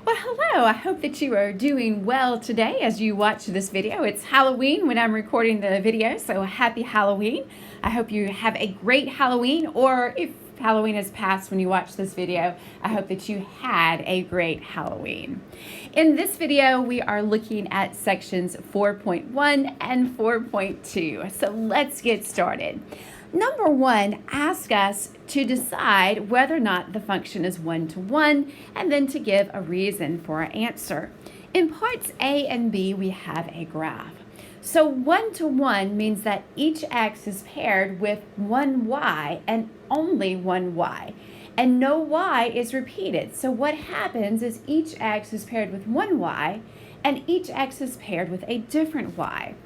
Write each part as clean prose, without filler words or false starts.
Well, hello. I hope that you are doing well today as you watch this video. It's Halloween when I'm recording the video, so happy Halloween. I hope you have a great Halloween, or if Halloween has passed when you watch this video, I hope that you had a great Halloween. In this video, we are looking at sections 4.1 and 4.2. So let's get started. Number 1 asks us to decide whether or not the function is one-to-one and then to give a reason for our answer. In parts A and B, we have a graph. So one-to-one means that each x is paired with one y and only one y, and no y is repeated. So what happens is each x is paired with one y and each x is paired with a different y.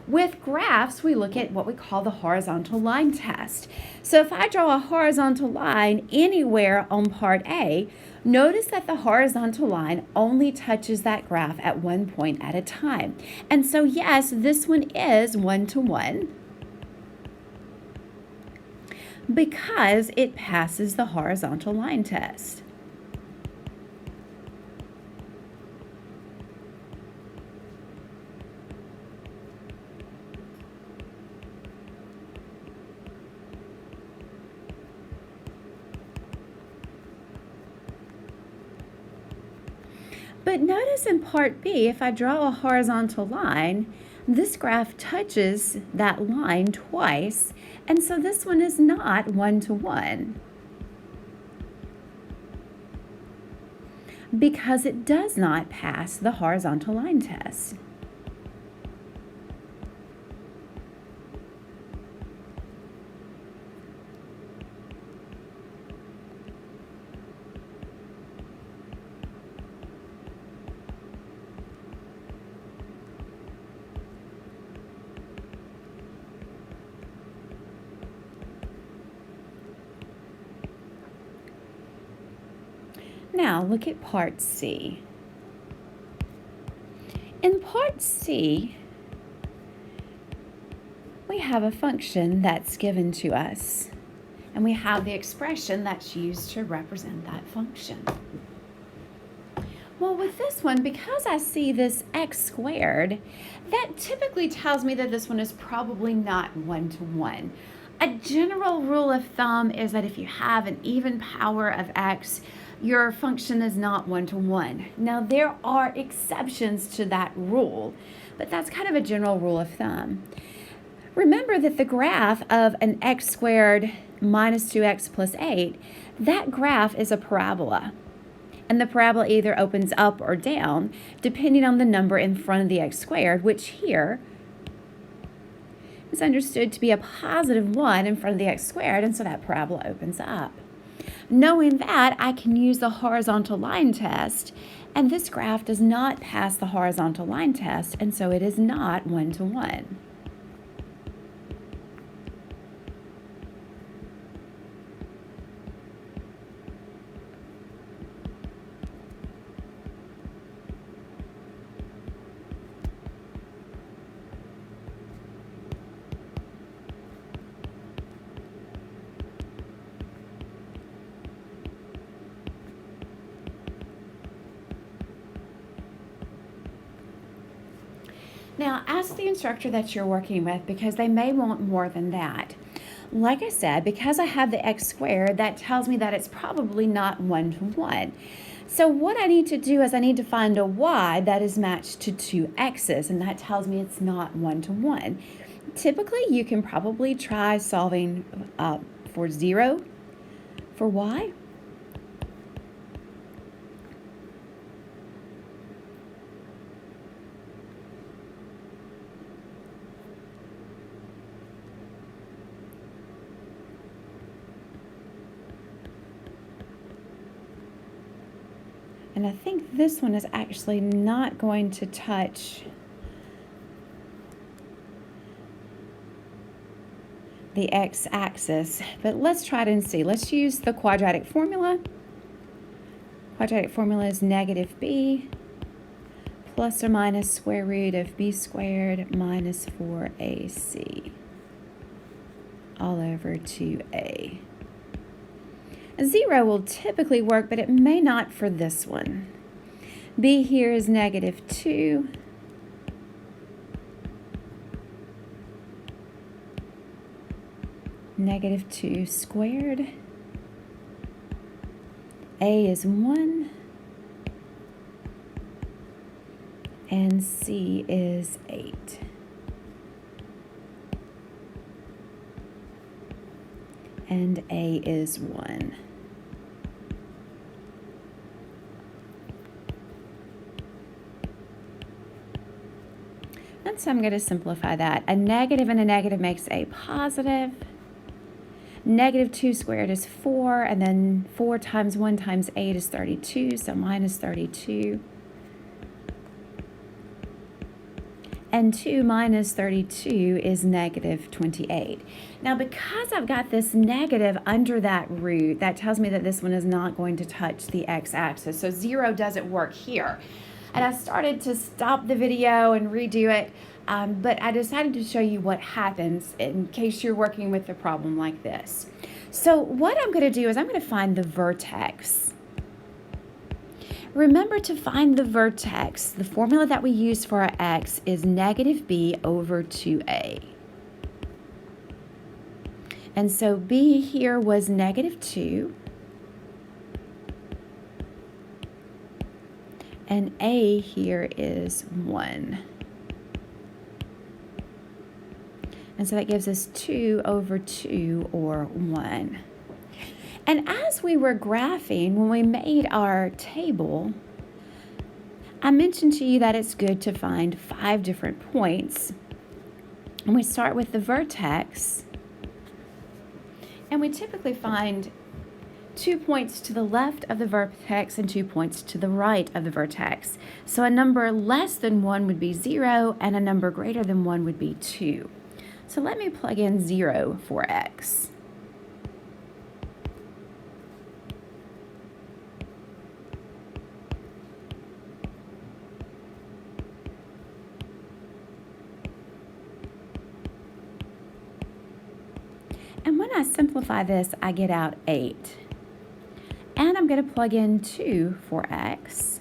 With graphs, we look at what we call the horizontal line test. So if I draw a horizontal line anywhere on part A, notice that the horizontal line only touches that graph at one point at a time. And so yes, this one is one-to-one because it passes the horizontal line test. But notice in part B, if I draw a horizontal line, this graph touches that line twice, and so this one is not one-to-one because it does not pass the horizontal line test. Now look at part C. In part C, we have a function that's given to us, and we have the expression that's used to represent that function. Well, with this one, because I see this x squared, that typically tells me that this one is probably not one-to-one. A general rule of thumb is that if you have an even power of x, your function is not one-to-one. Now, there are exceptions to that rule, but that's kind of a general rule of thumb. Remember that the graph of an x squared minus 2x plus 8, that graph is a parabola. And the parabola either opens up or down, depending on the number in front of the x squared, which here is understood to be a positive 1 in front of the x squared, and so that parabola opens up. Knowing that, I can use the horizontal line test, and this graph does not pass the horizontal line test, and so it is not one-to-one. Now, ask the instructor that you're working with because they may want more than that. Like I said, because I have the x squared, that tells me that it's probably not one-to-one. So what I need to do is I need to find a y that is matched to two x's, and that tells me it's not one-to-one. Typically, you can probably try solving for 0 for y. And I think this one is actually not going to touch the x-axis, but let's try it and see. Let's use the quadratic formula. Quadratic formula is negative b plus or minus square root of b squared minus 4ac all over 2a. 0 will typically work, but it may not for this one. b here is negative 2. Negative 2 squared. A is 1. And C is 8. And A is 1. And so I'm going to simplify that. A negative and a negative makes a positive. Negative 2 squared is 4, and then 4 times 1 times 8 is 32, so minus 32. And 2 minus 32 is negative 28. Now, because I've got this negative under that root, that tells me that this one is not going to touch the x-axis. So 0 doesn't work here. And I started to stop the video and redo it, but I decided to show you what happens in case you're working with a problem like this. So what I'm going to do is I'm going to find the vertex. Remember, to find the vertex, the formula that we use for our x is negative b over 2a. And so b here was negative 2. And a here is 1. And so that gives us 2 over 2, or 1. And as we were graphing, when we made our table, I mentioned to you that it's good to find 5 different points. And we start with the vertex. And we typically find 2 points to the left of the vertex and 2 points to the right of the vertex. So a number less than 1 would be 0, and a number greater than 1 would be 2. So let me plug in 0 for x. And when I simplify this, I get out 8. And I'm going to plug in 2 for x.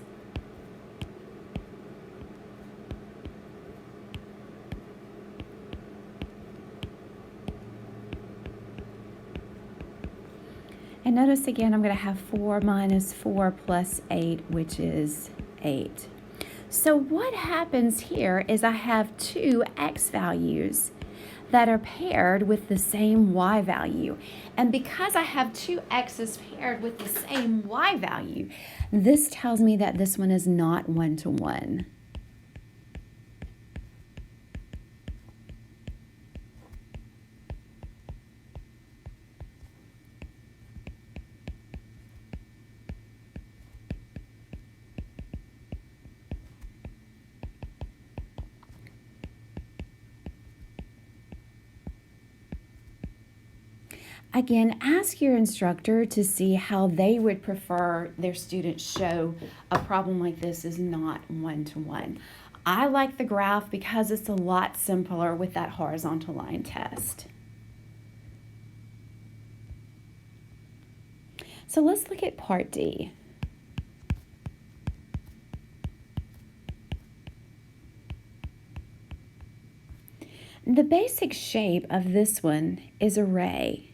And notice again, I'm going to have 4 minus 4 plus 8, which is 8. So what happens here is I have 2 x values that are paired with the same y value. And because I have 2 x's paired with the same y value, this tells me that this one is not 1-to-1. Again, ask your instructor to see how they would prefer their students show a problem like this is not 1-to-1. I like the graph because it's a lot simpler with that horizontal line test. So let's look at part D. The basic shape of this one is a ray.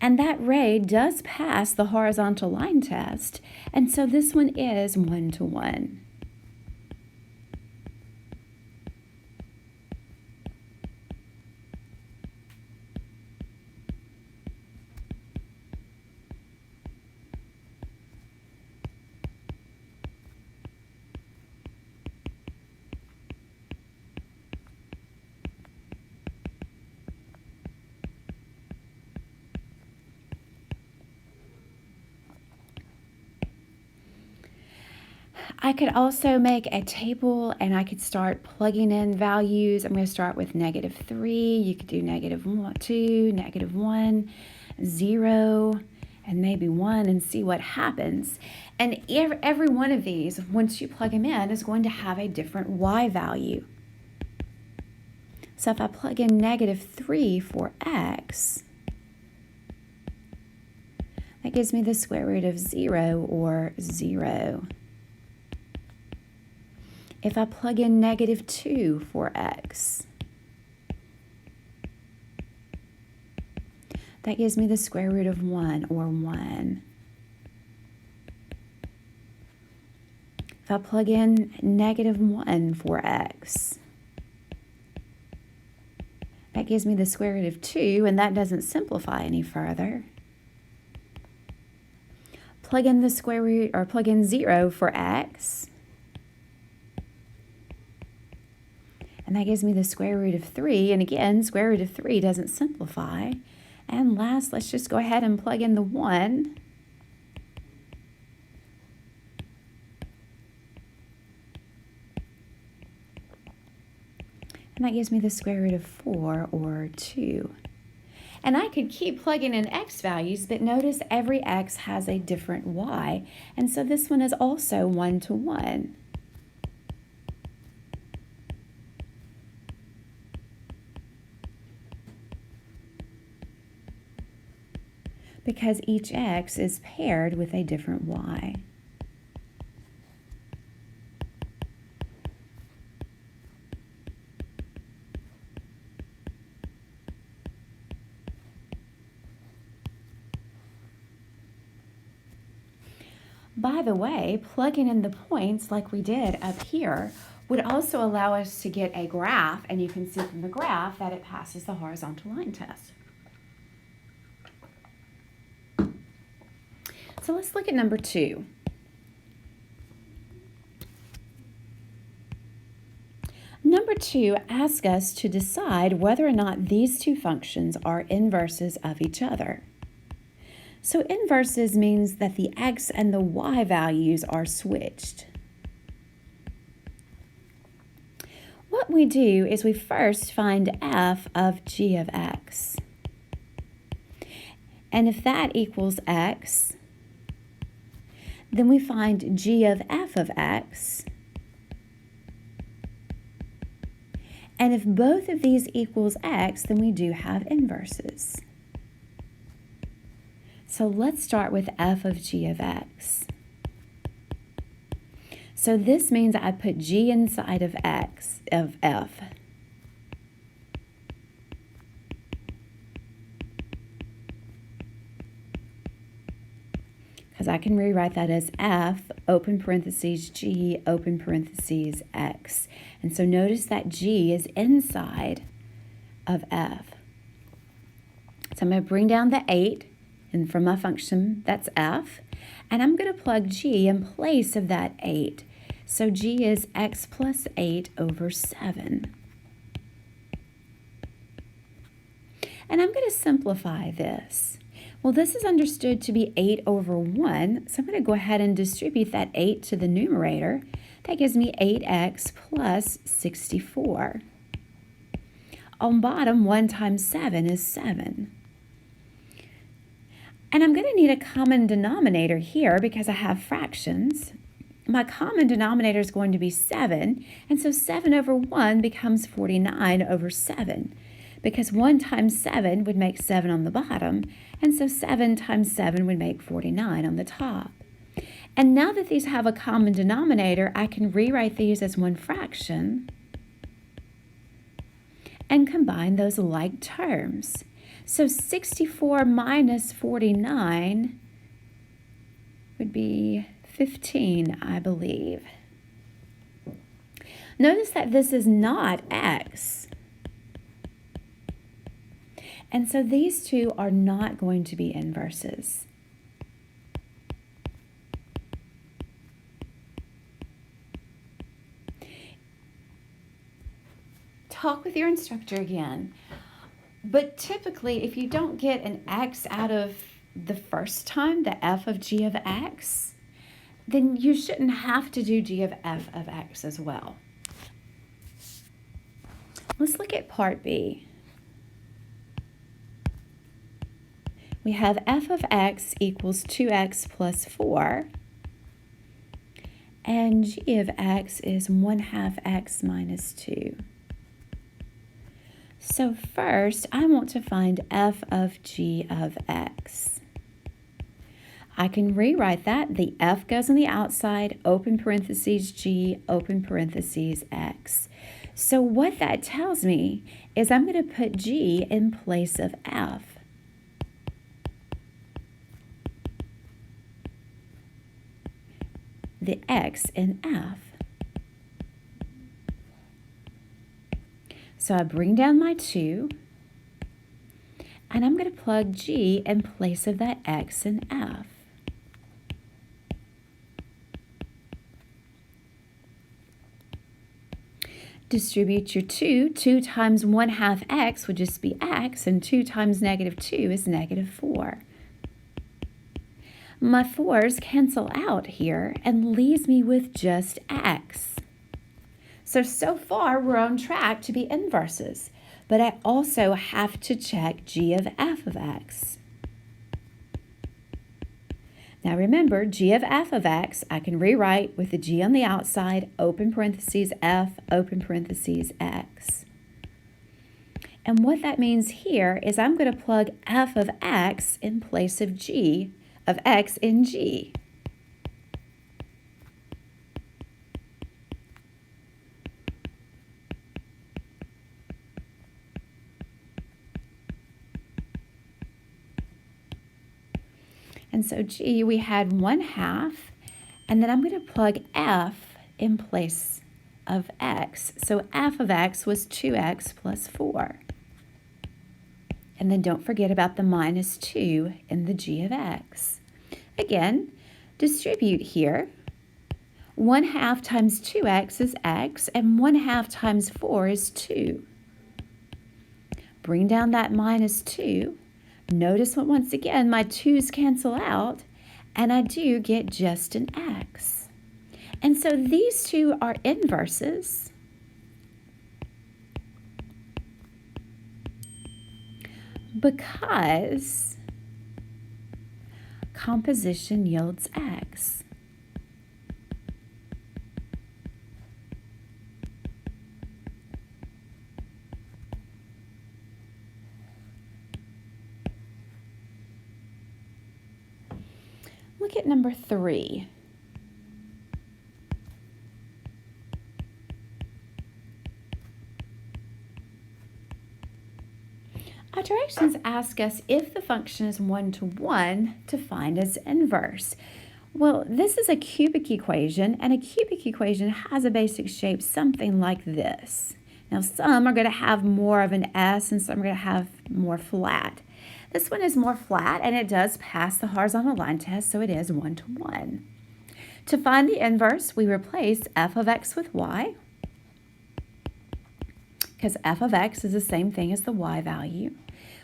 And that ray does pass the horizontal line test, and so this one is 1-to-1. I could also make a table and I could start plugging in values. I'm going to start with -3. You could do -2, -1, 0, and maybe 1 and see what happens. And every one of these, once you plug them in, is going to have a different y value. So if I plug in -3 for x, that gives me the square root of 0, or 0. If I plug in negative 2 for x, that gives me the square root of 1, or 1. If I plug in negative 1 for x, that gives me the square root of 2, and that doesn't simplify any further. Plug in the square root, or plug in 0 for x, and that gives me the square root of 3, and again, square root of 3 doesn't simplify. And last, let's just go ahead and plug in the 1. And that gives me the square root of 4, or 2. And I could keep plugging in x values, but notice every x has a different y. And so this one is also 1 to 1. Because each x is paired with a different y. By the way, plugging in the points like we did up here would also allow us to get a graph, and you can see from the graph that it passes the horizontal line test. So let's look at number 2. Number 2 asks us to decide whether or not these two functions are inverses of each other. So inverses means that the x and the y values are switched. What we do is we first find f of g of x. And if that equals x, then we find g of f of x. And if both of these equals x, then we do have inverses. So let's start with f of g of x. So this means I put g inside of x, of f. Because I can rewrite that as f, open parentheses, g, open parentheses, x. And so notice that g is inside of f. So I'm going to bring down the 8, and from my function, that's f. And I'm going to plug g in place of that 8. So g is x plus 8 over 7. And I'm going to simplify this. Well, this is understood to be 8 over 1, so I'm going to go ahead and distribute that 8 to the numerator. That gives me 8x plus 64. On bottom, 1 times 7 is 7. And I'm going to need a common denominator here because I have fractions. My common denominator is going to be 7, and so 7 over 1 becomes 49 over 7. Because 1 times 7 would make 7 on the bottom, and so 7 times 7 would make 49 on the top. And now that these have a common denominator, I can rewrite these as one fraction and combine those like terms. So 64 minus 49 would be 15, I believe. Notice that this is not x. And so these two are not going to be inverses. Talk with your instructor again. But typically, if you don't get an x out of the first time, the f of g of x, then you shouldn't have to do g of f of x as well. Let's look at part B. We have f of x equals 2x plus 4, and g of x is 1/2 x minus 2. So first, I want to find f of g of x. I can rewrite that. The f goes on the outside, open parentheses g, open parentheses x. So what that tells me is I'm going to put g in place of f. The x in f. So I bring down my 2, and I'm going to plug g in place of that x in f. Distribute your 2. 2 times 1/2 x would just be x, and 2 times -2 is -4. My 4's cancel out here and leaves me with just x. So far we're on track to be inverses, but I also have to check g of f of x. Now remember, g of f of x, I can rewrite with the g on the outside, open parentheses f, open parentheses x. And what that means here is I'm going to plug f of x in place of g of x in g. And so g, we had 1/2, and then I'm going to plug f in place of x. So f of x was 2x plus 4. And then don't forget about the -2 in the g of x. Again, distribute here. 1/2 times 2x is x, and 1/2 times 4 is 2. Bring down that -2. Notice what, once again, my 2's cancel out, and I do get just an x. And so these two are inverses. Because composition yields x. Look at number 3. Our directions ask us if the function is 1-to-1 to find its inverse. Well, this is a cubic equation, and a cubic equation has a basic shape something like this. Now, some are going to have more of an S, and some are going to have more flat. This one is more flat, and it does pass the horizontal line test, so it is 1-to-1. To find the inverse, we replace f of x with y, because f of x is the same thing as the y value.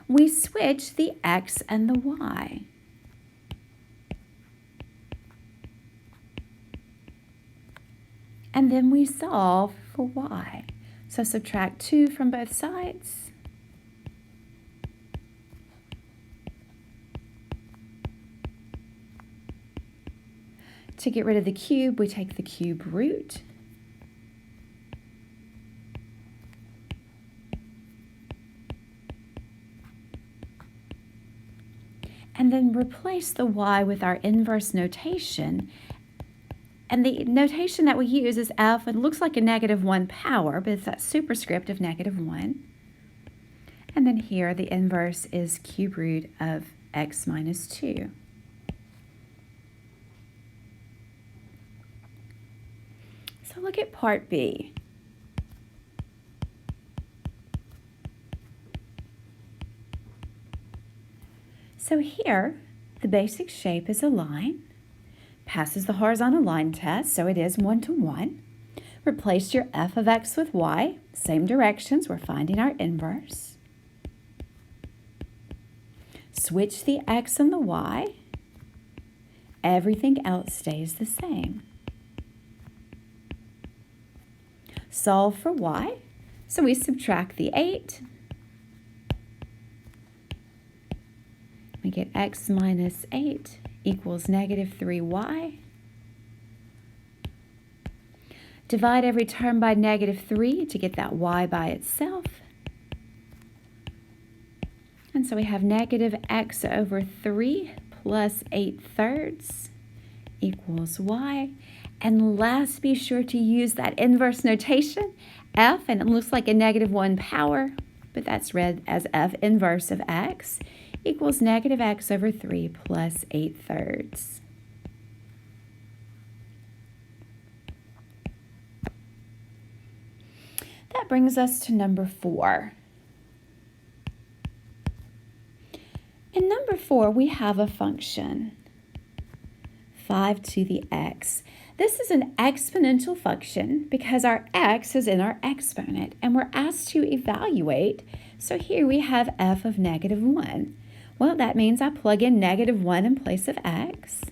We switch the x and the y. And then we solve for y. So subtract 2 from both sides. To get rid of the cube, we take the cube root. And then replace the y with our inverse notation. And the notation that we use is f. It looks like a -1 power, but it's that superscript of -1. And then here the inverse is cube root of x minus 2. So look at part B. So here, the basic shape is a line, passes the horizontal line test, so it is 1-to-1. Replace your f of x with y, same directions, we're finding our inverse. Switch the x and the y, everything else stays the same. Solve for y, so we subtract the 8. We get x minus 8 equals -3y. Divide every term by -3 to get that y by itself. And so we have -x over 3 plus 8/3 equals y. And last, be sure to use that inverse notation, f, and it looks like a -1 power, but that's read as f inverse of x equals -x over 3 plus 8/3. That brings us to number 4. In number 4, we have a function, 5 to the x. This is an exponential function because our x is in our exponent, and we're asked to evaluate. So here we have f of -1. Well, that means I plug in -1 in place of x.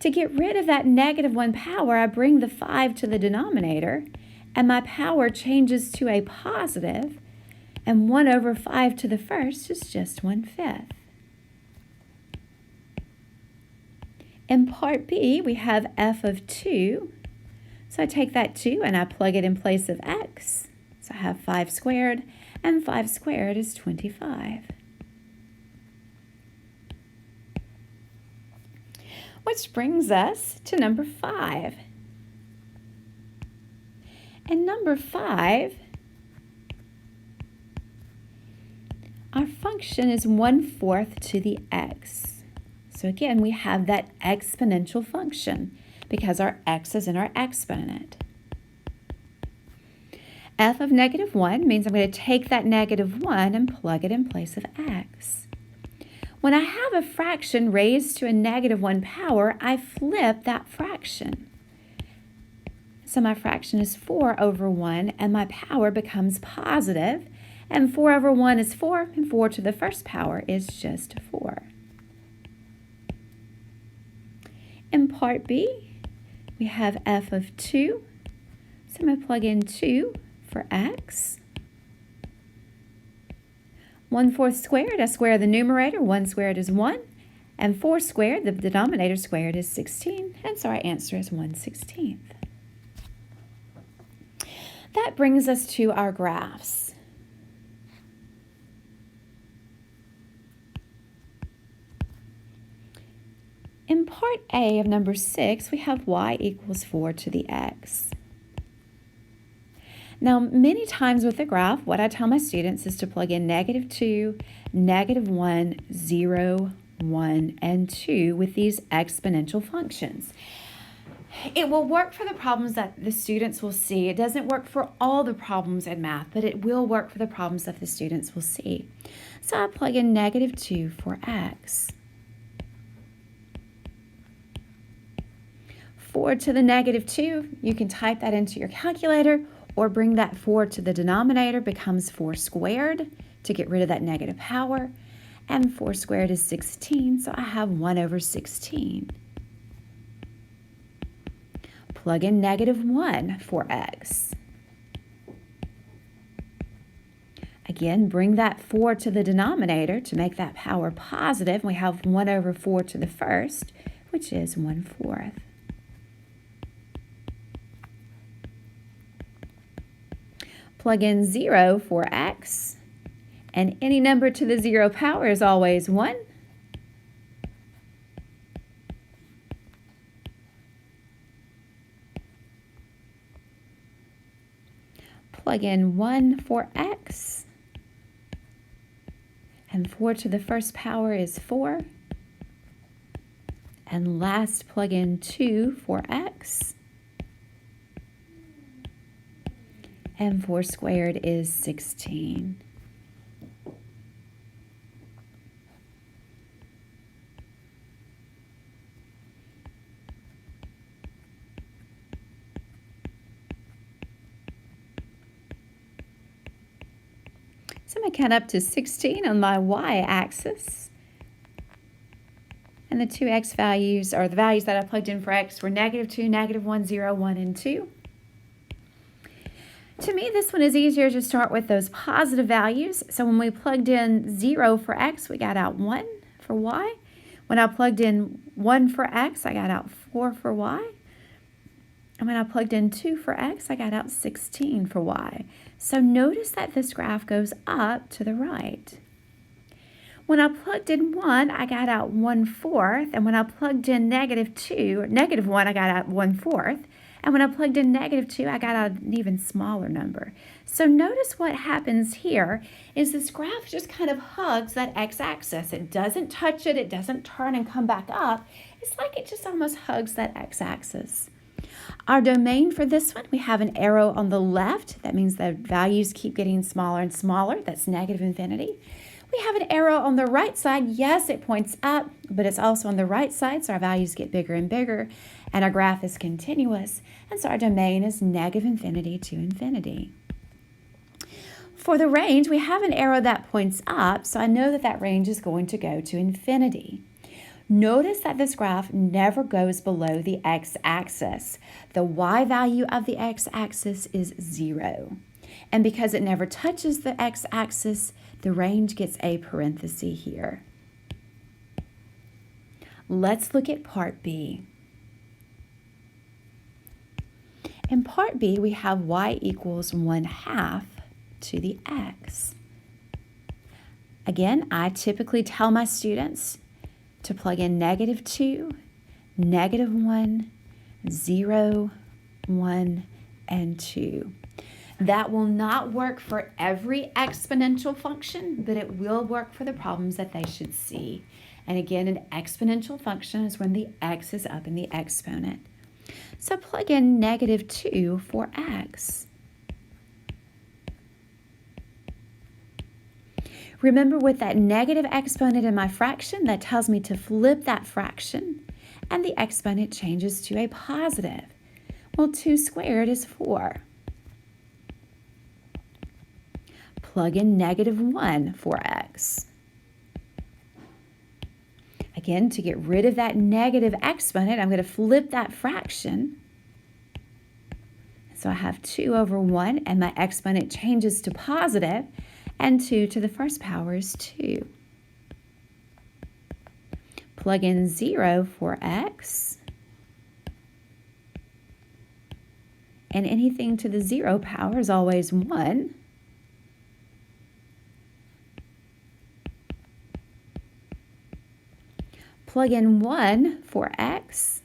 To get rid of that -1 power, I bring the 5 to the denominator, and my power changes to a positive, and 1 over 5 to the first is just 1/5. In part B, we have f of 2. So I take that 2 and I plug it in place of x. So I have 5 squared, and 5 squared is 25. Which brings us to number 5. And number 5, our function is 1/4 to the x. So again, we have that exponential function because our x is in our exponent. F of -1 means I'm going to take that -1 and plug it in place of x. When I have a fraction raised to a -1 power, I flip that fraction. So my fraction is 4 over 1, and my power becomes positive. And 4 over 1 is 4, and 4 to the first power is just 4. In part B, we have f of 2. So I'm going to plug in 2 for x. 1/4 squared, I square the numerator. 1 squared is 1. And 4 squared, the denominator squared, is 16. And so our answer is 1/16. That brings us to our graphs. In part A of number 6, we have y equals 4 to the x. Now, many times with the graph, what I tell my students is to plug in -2, -1, 0, 1, and 2 with these exponential functions. It will work for the problems that the students will see. It doesn't work for all the problems in math, but it will work for the problems that the students will see. So I plug in -2 for x. 4 to the -2, you can type that into your calculator or bring that 4 to the denominator, becomes 4 squared to get rid of that negative power. And 4 squared is 16, so I have 1 over 16. Plug in -1 for x. Again, bring that 4 to the denominator to make that power positive. We have 1 over 4 to the first, which is 1/4. Plug in 0 for x, and any number to the 0 power is always 1. Plug in 1 for x, and 4 to the first power is 4. And last, plug in 2 for x, and 4 squared is 16. So I'm going to count up to 16 on my y-axis. And the two x values, or the values that I plugged in for x, were -2, -1, 0, 1, and 2. To me, this one is easier to start with those positive values. So when we plugged in 0 for x, we got out 1 for y. When I plugged in 1 for x, I got out 4 for y. And when I plugged in 2 for x, I got out 16 for y. So notice that this graph goes up to the right. When I plugged in 1, I got out 1/4. And when I plugged in -1, I got out 1/4. And when I plugged in -2, I got out an even smaller number. So notice what happens here is this graph just kind of hugs that x-axis. It doesn't touch it. It doesn't turn and come back up. It's like it just almost hugs that x-axis. Our domain for this one, we have an arrow on the left. That means the values keep getting smaller and smaller. That's negative infinity. We have an arrow on the right side. Yes, it points up, but it's also on the right side, so our values get bigger and bigger, and our graph is continuous, and so our domain is negative infinity to infinity. For the range, we have an arrow that points up, so I know that that range is going to go to infinity. Notice that this graph never goes below the x-axis. The y value of the x-axis is 0. And because it never touches the x-axis, the range gets a parenthesis here. Let's look at part B. In part B, we have y equals 1/2 to the x. Again, I typically tell my students to plug in -2, -1, 0, 1, and 2. That will not work for every exponential function, but it will work for the problems that they should see. And again, an exponential function is when the x is up in the exponent. So plug in -2 for x. Remember, with that negative exponent in my fraction, that tells me to flip that fraction, and the exponent changes to a positive. Well, 2 squared is 4. Plug in -1 for x. Again, to get rid of that negative exponent, I'm going to flip that fraction. So I have 2 over 1, and my exponent changes to positive, and 2 to the first power is 2. Plug in 0 for x. And anything to the 0 power is always 1. Plug in 1 for x,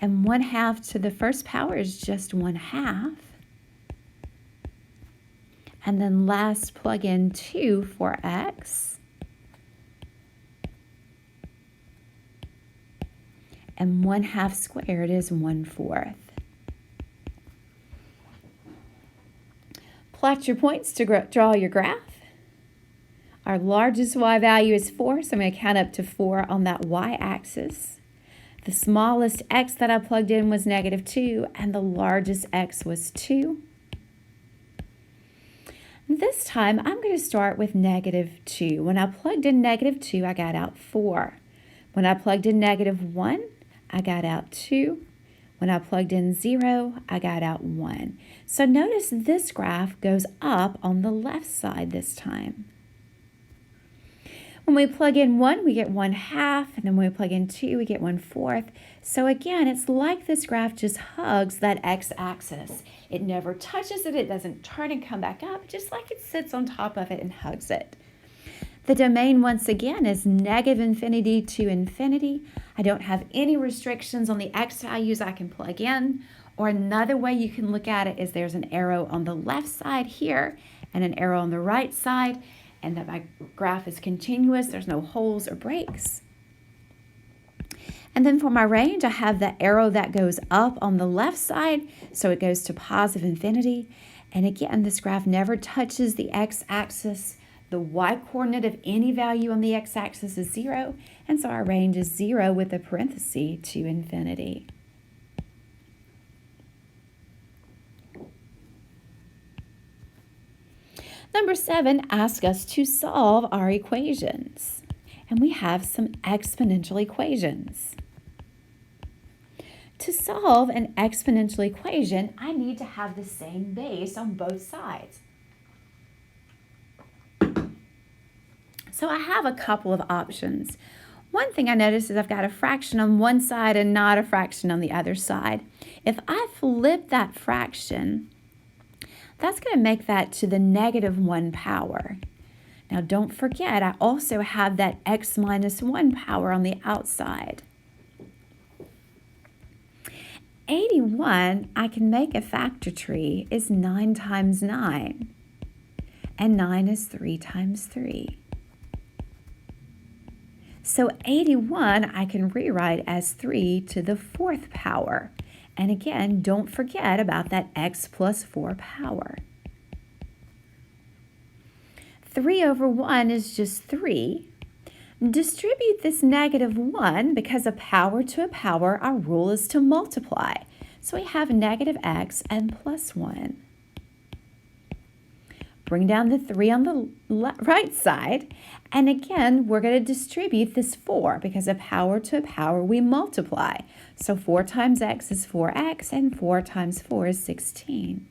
and 1/2 to the first power is just 1/2. And then last, plug in 2 for x. And 1/2 squared is 1/4. Plot your points to draw your graph. Our largest y value is 4, so I'm going to count up to 4 on that y-axis. The smallest x that I plugged in was -2, and the largest x was 2. This time, I'm going to start with -2. When I plugged in -2, I got out 4. When I plugged in -1, I got out 2. When I plugged in 0, I got out 1. So notice this graph goes up on the left side this time. When we plug in 1, we get 1/2, and then when we plug in 2, we get 1/4. So again, it's like this graph just hugs that x-axis. It never touches it, it doesn't turn and come back up, just like it sits on top of it and hugs it. The domain, once again, is negative infinity to infinity. I don't have any restrictions on the x values I can plug in. Or another way you can look at it is there's an arrow on the left side here and an arrow on the right side, and that my graph is continuous. There's no holes or breaks. And then for my range, I have the arrow that goes up on the left side, so it goes to positive infinity. And again, this graph never touches the x-axis. The y-coordinate of any value on the x-axis is 0, and so our range is 0 with a parenthesis to infinity. Number 7 asks us to solve our equations, and we have some exponential equations. To solve an exponential equation, I need to have the same base on both sides. So I have a couple of options. One thing I notice is I've got a fraction on one side and not a fraction on the other side. If I flip that fraction, that's going to make that to the -1 power. Now don't forget, I also have that x minus 1 power on the outside. 81, I can make a factor tree, is 9 times 9. And 9 is 3 times 3. So 81 I can rewrite as 3 to the 4th power. And again, don't forget about that x plus 4 power. 3 over 1 is just 3. Distribute this negative 1 because a power to a power, our rule is to multiply. So we have negative x and plus 1. Bring down the 3 on the right side. And again, we're going to distribute this 4 because a power to a power, we multiply. So 4 times x is 4x and 4 times 4 is 16.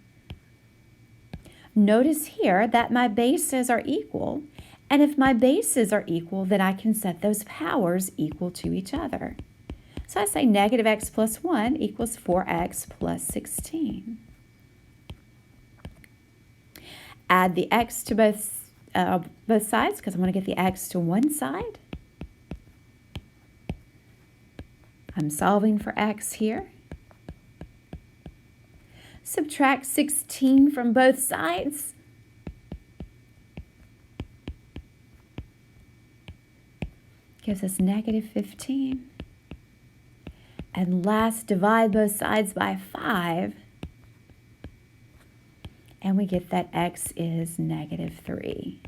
Notice here that my bases are equal. And if my bases are equal, then I can set those powers equal to each other. So I say negative x plus 1 equals 4x plus 16. Add the x to both sides because I want to get the x to one side. I'm solving for x here. Subtract 16 from both sides. Gives us negative 15. And last, divide both sides by 5. And we get that x is negative 3.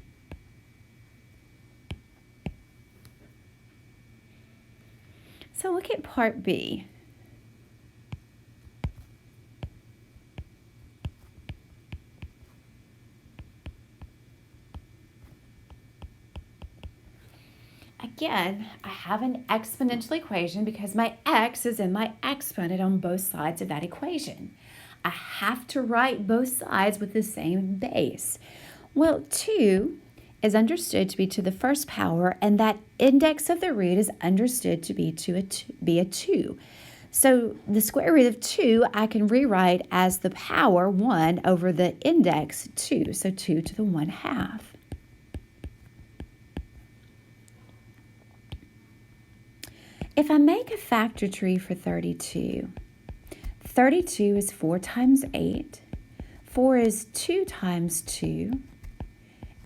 So look at part B. Again, I have an exponential equation because my x is in my exponent on both sides of that equation. I have to write both sides with the same base. Well, 2 is understood to be to the first power, and that index of the root is understood to be a 2. So the square root of 2 I can rewrite as the power 1 over the index 2, so 2 to the 1/2. If I make a factor tree for 32, 32 is 4 times 8, 4 is 2 times 2,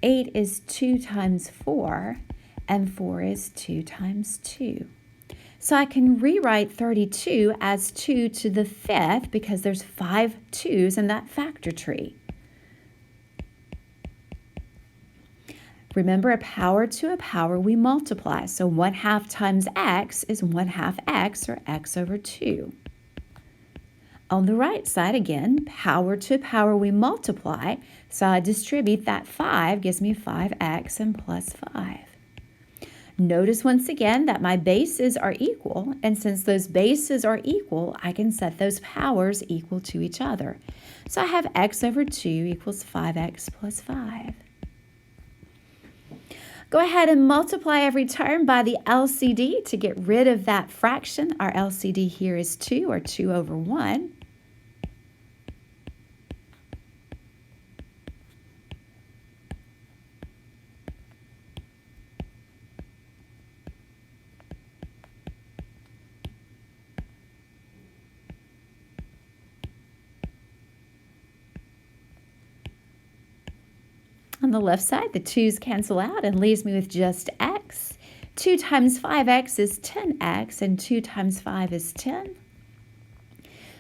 8 is 2 times 4, and 4 is 2 times 2. So I can rewrite 32 as 2 to the 5th because there's 5 2's in that factor tree. Remember, a power to a power, we multiply. So 1/2 times x is 1/2 x, or x over 2. On the right side, again, power to power, we multiply. So I distribute that 5, gives me 5x and plus 5. Notice once again that my bases are equal, and since those bases are equal, I can set those powers equal to each other. So I have x over 2 equals 5x plus 5. Go ahead and multiply every term by the LCD to get rid of that fraction. Our LCD here is 2, or 2 over 1. On the left side, the 2's cancel out and leaves me with just x. 2 times 5x is 10x, and 2 times 5 is 10.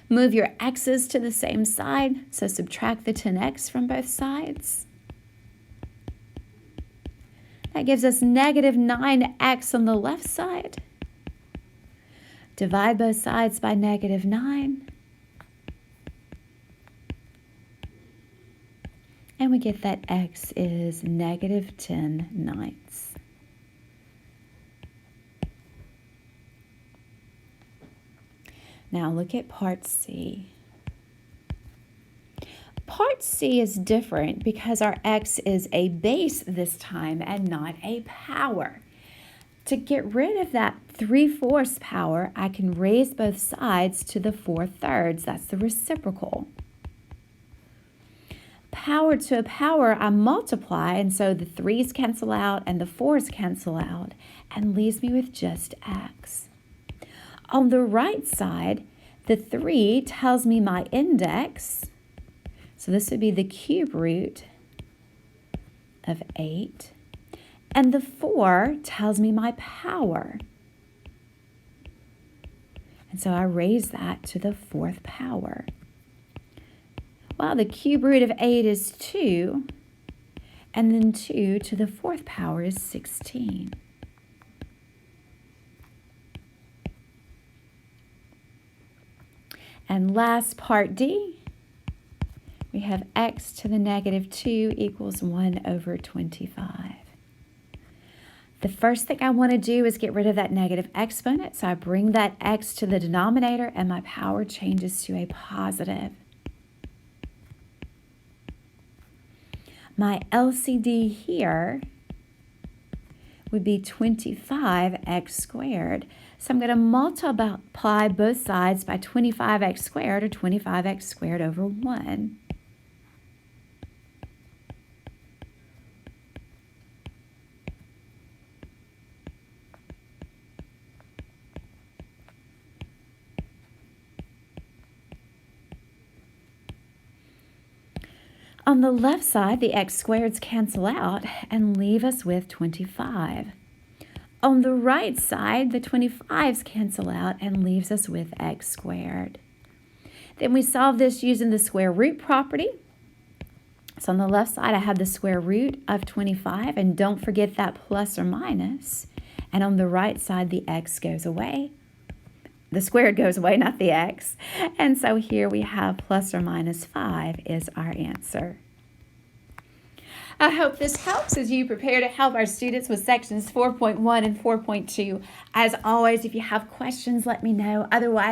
Move your x's to the same side, so subtract the 10x from both sides. That gives us negative 9x on the left side. Divide both sides by negative 9. And we get that x is negative 10/9. Now look at part C. Part C is different because our x is a base this time and not a power. To get rid of that 3/4 power, I can raise both sides to the 4/3. That's the reciprocal. power to a power, I multiply, and so the 3's cancel out and the 4's cancel out, and leaves me with just x. On the right side, the 3 tells me my index, so this would be the cube root of 8, and the 4 tells me my power. And so I raise that to the 4th power. Well, the cube root of 8 is 2, and then 2 to the 4th power is 16. And last part D, we have x to the negative 2 equals 1 over 25. The first thing I want to do is get rid of that negative exponent, so I bring that x to the denominator and my power changes to a positive. My LCD here would be 25x squared. So I'm going to multiply both sides by 25x squared, or 25x squared over 1. On the left side, the x squareds cancel out and leave us with 25. On the right side, the 25's cancel out and leaves us with x squared. Then we solve this using the square root property. So on the left side, I have the square root of 25, and don't forget that plus or minus. And on the right side, the x goes away. The squared goes away, not the x. And so here we have plus or minus 5 is our answer. I hope this helps as you prepare to help our students with sections 4.1 and 4.2. As always, if you have questions, let me know. Otherwise,